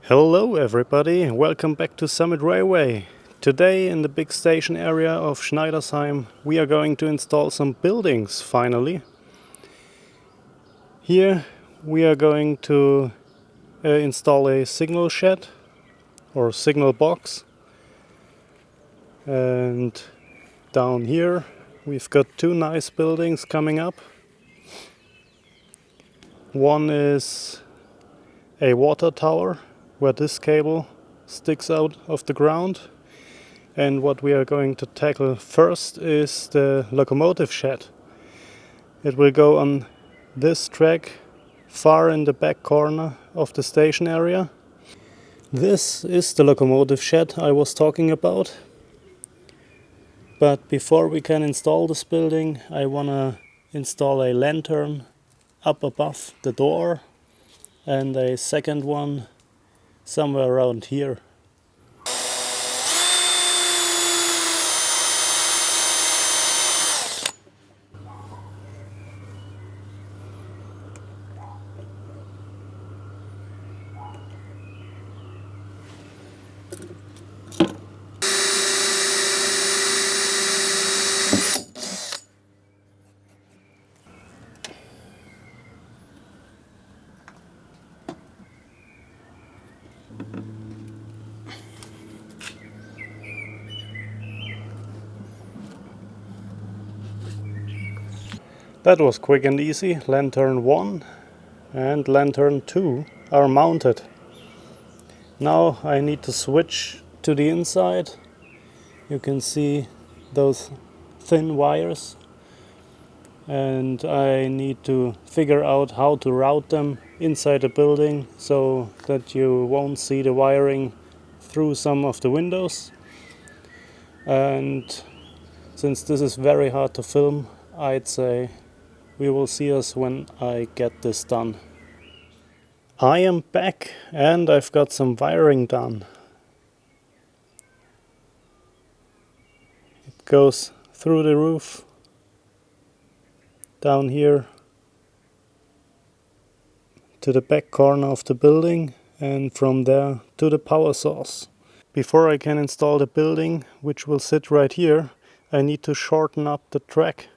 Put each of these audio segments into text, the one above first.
Hello everybody, welcome back to Summit Railway. Today in the big station area of Schneidersheim we are going to install some buildings finally. Here we are going to install a signal shed or signal box, and down here we've got two nice buildings coming up. One is a water tower where this cable sticks out of the ground, and what we are going to tackle first is the locomotive shed. It will go on this track far in the back corner of the station area. This is the locomotive shed I was talking about. But before we can install this building, I wanna install a lantern up above the door and a second one somewhere around here. That was quick and easy. Lantern 1 and lantern 2 are mounted. Now I need to switch to the inside. You can see those thin wires, and I need to figure out how to route them inside the building so that you won't see the wiring through some of the windows. And since this is very hard to film, I'd say we will see us when I get this done. I am back and I've got some wiring done. It goes through the roof, down here to the back corner of the building, and from there to the power source. Before I can install the building, which will sit right here, I need to shorten up the track.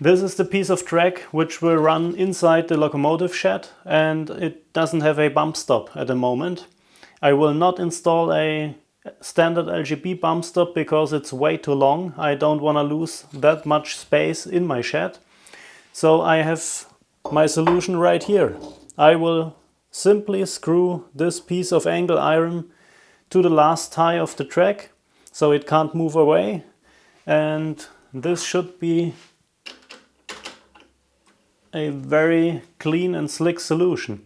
This is the piece of track which will run inside the locomotive shed, and it doesn't have a bump stop at the moment. I will not install a standard LGB bump stop because it's way too long. I don't want to lose that much space in my shed. So I have my solution right here. I will simply screw this piece of angle iron to the last tie of the track so it can't move away, and this should be a very clean and slick solution.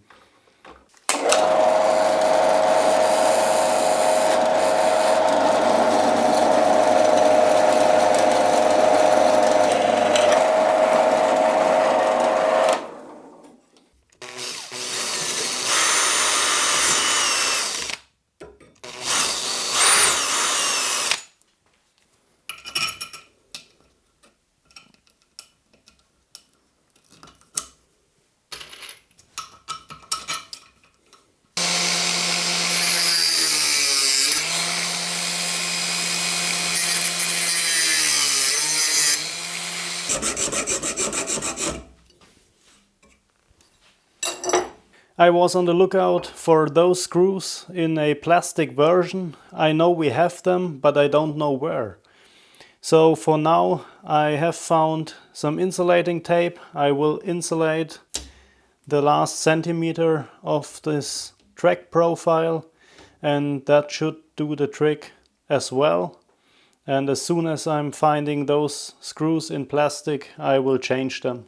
I was on the lookout for those screws in a plastic version. I know we have them, but I don't know where. So for now I have found some insulating tape. I will insulate the last centimeter of this track profile, and that should do the trick as well. And as soon as I'm finding those screws in plastic, I will change them.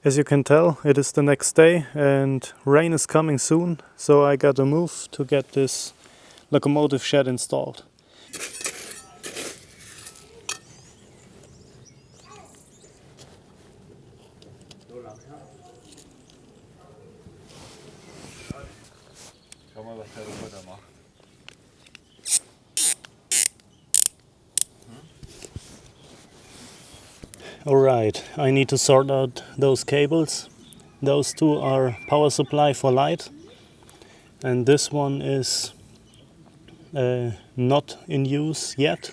As you can tell, it is the next day and rain is coming soon, so I gotta move to get this locomotive shed installed. Alright, I need to sort out those cables. Those two are power supply for light, and this one is not in use yet.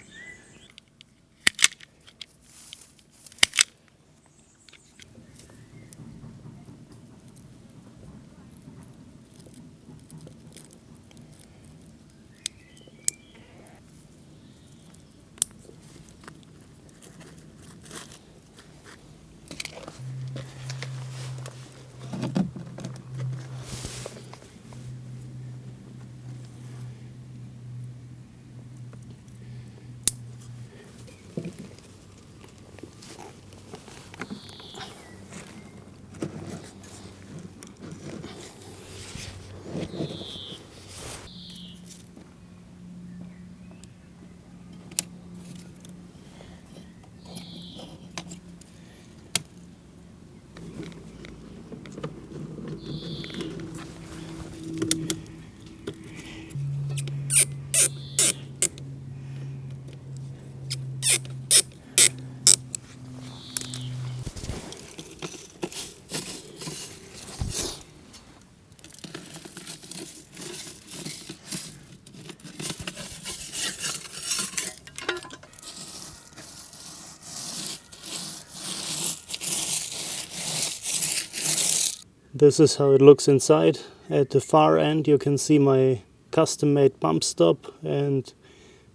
This is how it looks inside. At the far end you can see my custom-made bump stop and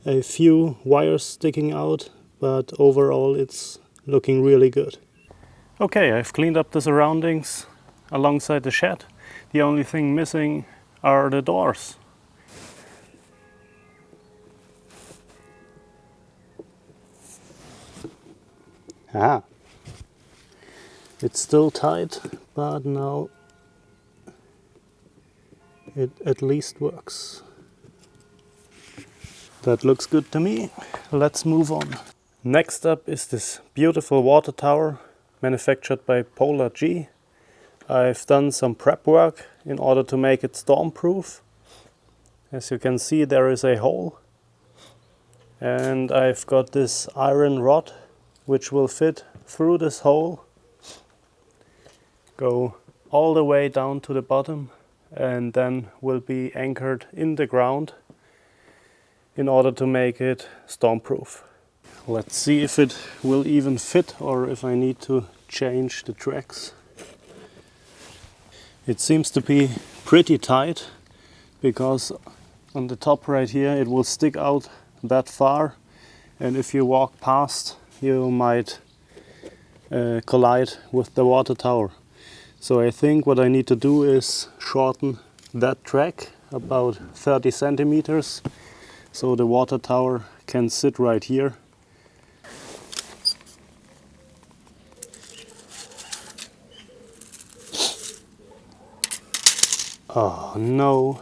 a few wires sticking out, but overall it's looking really good. Okay, I've cleaned up the surroundings alongside the shed. The only thing missing are the doors. Ah, it's still tight, but now it at least works. That looks good to me. Let's move on. Next up is this beautiful water tower manufactured by Polar G. I've done some prep work in order to make it storm-proof. As you can see, there is a hole, and I've got this iron rod which will fit through this hole, go all the way down to the bottom, and then will be anchored in the ground in order to make it storm-proof. Let's see if it will even fit or if I need to change the tracks. It seems to be pretty tight, because on the top right here it will stick out that far, and if you walk past you might collide with the water tower. So I think what I need to do is shorten that track about 30 centimeters so the water tower can sit right here. Oh no.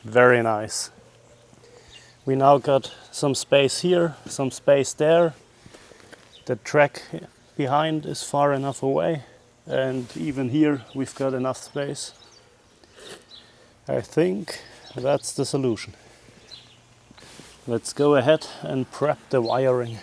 Very nice. We now got some space here, some space there. The track behind is far enough away, and even here we've got enough space. I think that's the solution. Let's go ahead and prep the wiring.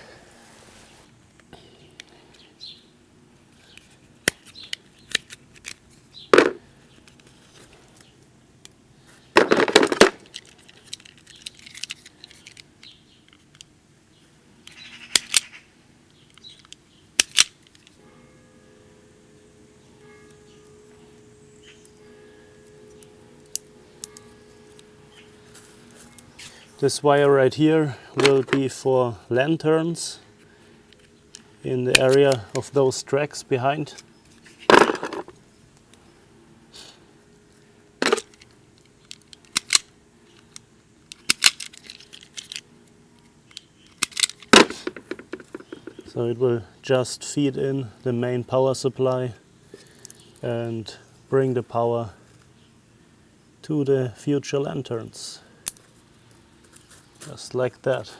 This wire right here will be for lanterns in the area of those tracks behind. So it will just feed in the main power supply and bring the power to the future lanterns. Just like that.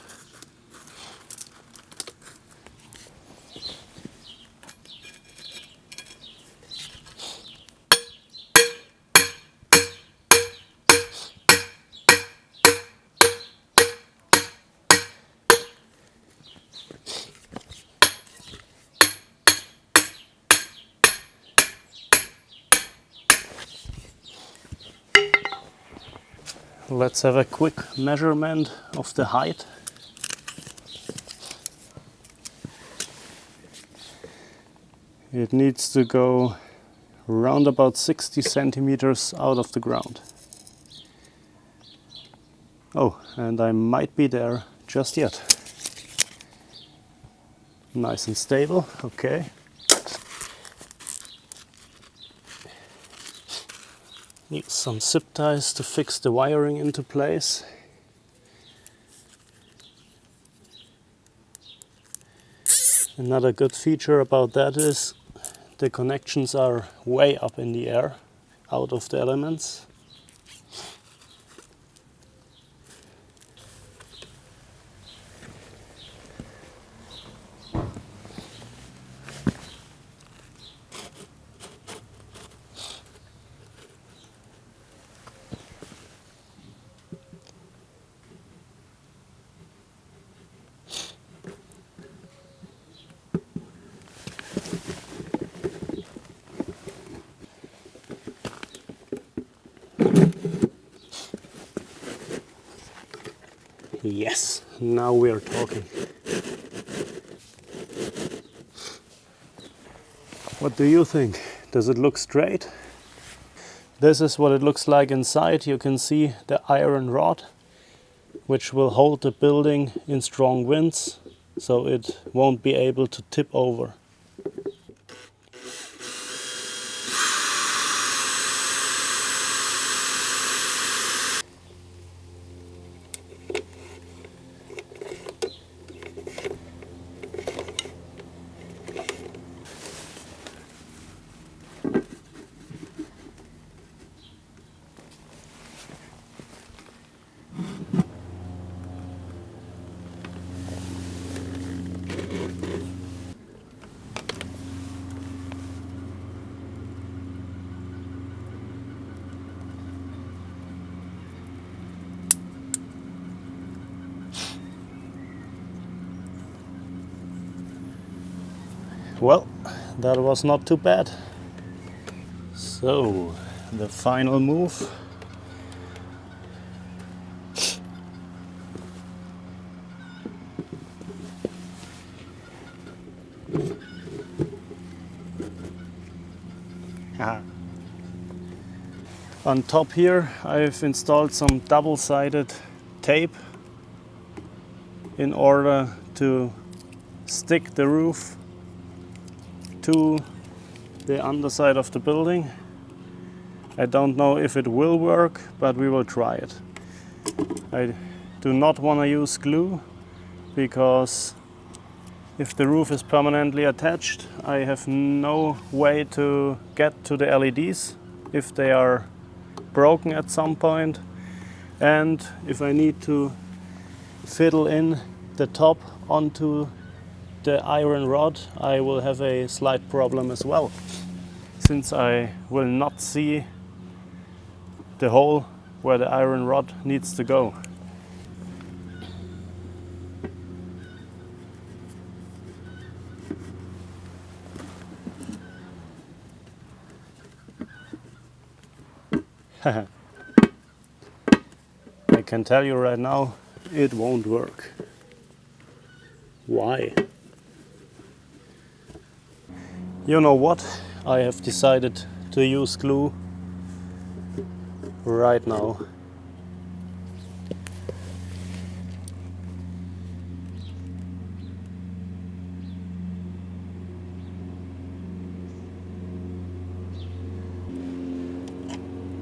Let's have a quick measurement of the height. It needs to go around about 60 centimeters out of the ground. Oh, and I might be there just yet. Nice and stable, okay. Need some zip ties to fix the wiring into place. Another good feature about that is the connections are way up in the air, out of the elements. Yes, now we are talking. What do you think? Does it look straight? This is what it looks like inside. You can see the iron rod, which will hold the building in strong winds, so it won't be able to tip over. Well, that was not too bad. So, the final move. On top here I've installed some double-sided tape in order to stick the roof to the underside of the building. I don't know if it will work, but we will try it. I do not want to use glue because if the roof is permanently attached, I have no way to get to the LEDs if they are broken at some point. And if I need to fiddle in the top onto the iron rod, I will have a slight problem as well, since I will not see the hole where the iron rod needs to go. I can tell you right now, it won't work. Why? You know what? I have decided to use glue right now.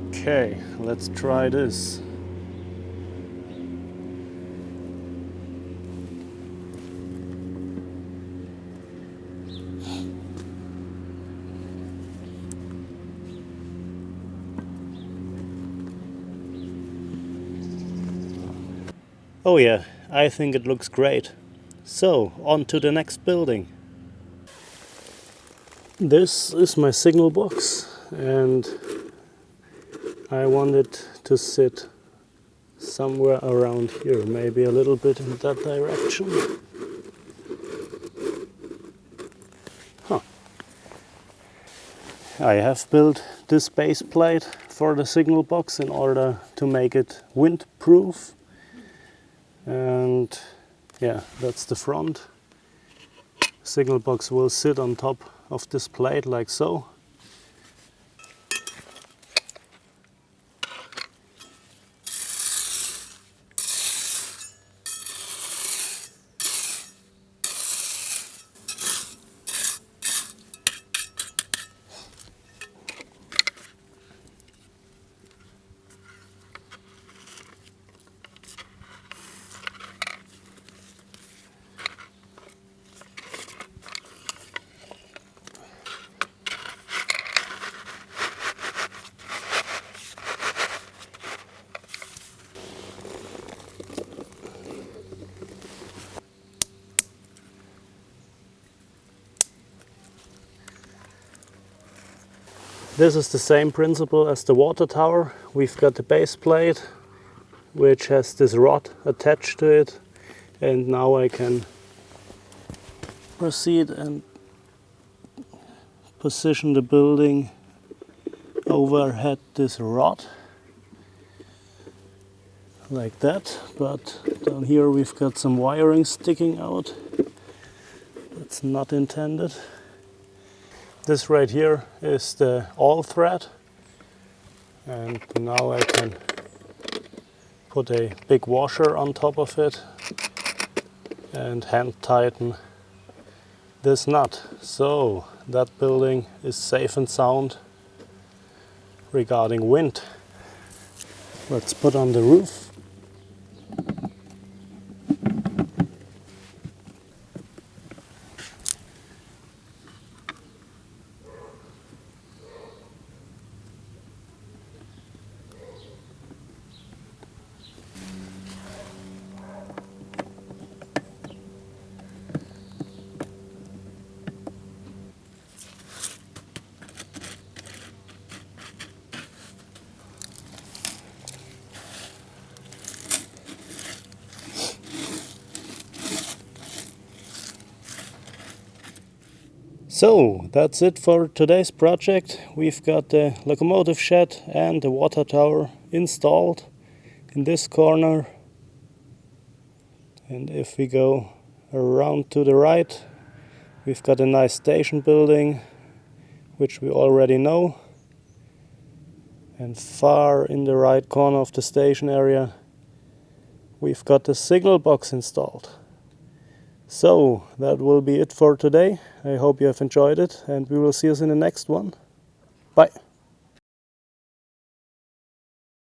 Okay, let's try this. Oh yeah, I think it looks great. So, on to the next building. This is my signal box, and I want it to sit somewhere around here, maybe a little bit in that direction. Huh. I have built this base plate for the signal box in order to make it windproof. And yeah, that's the front. Signal box will sit on top of this plate like so. This is the same principle as the water tower. We've got the base plate, which has this rod attached to it, and now I can proceed and position the building overhead this rod like that. But down here we've got some wiring sticking out. That's not intended. This right here is the all thread, and now I can put a big washer on top of it and hand tighten this nut. So that building is safe and sound regarding wind. Let's put on the roof. So that's it for today's project. We've got the locomotive shed and the water tower installed in this corner. And if we go around to the right, we've got a nice station building, which we already know. And far in the right corner of the station area, we've got the signal box installed. So that will be it for today. I hope you have enjoyed it, and we will see us in the next one. Bye.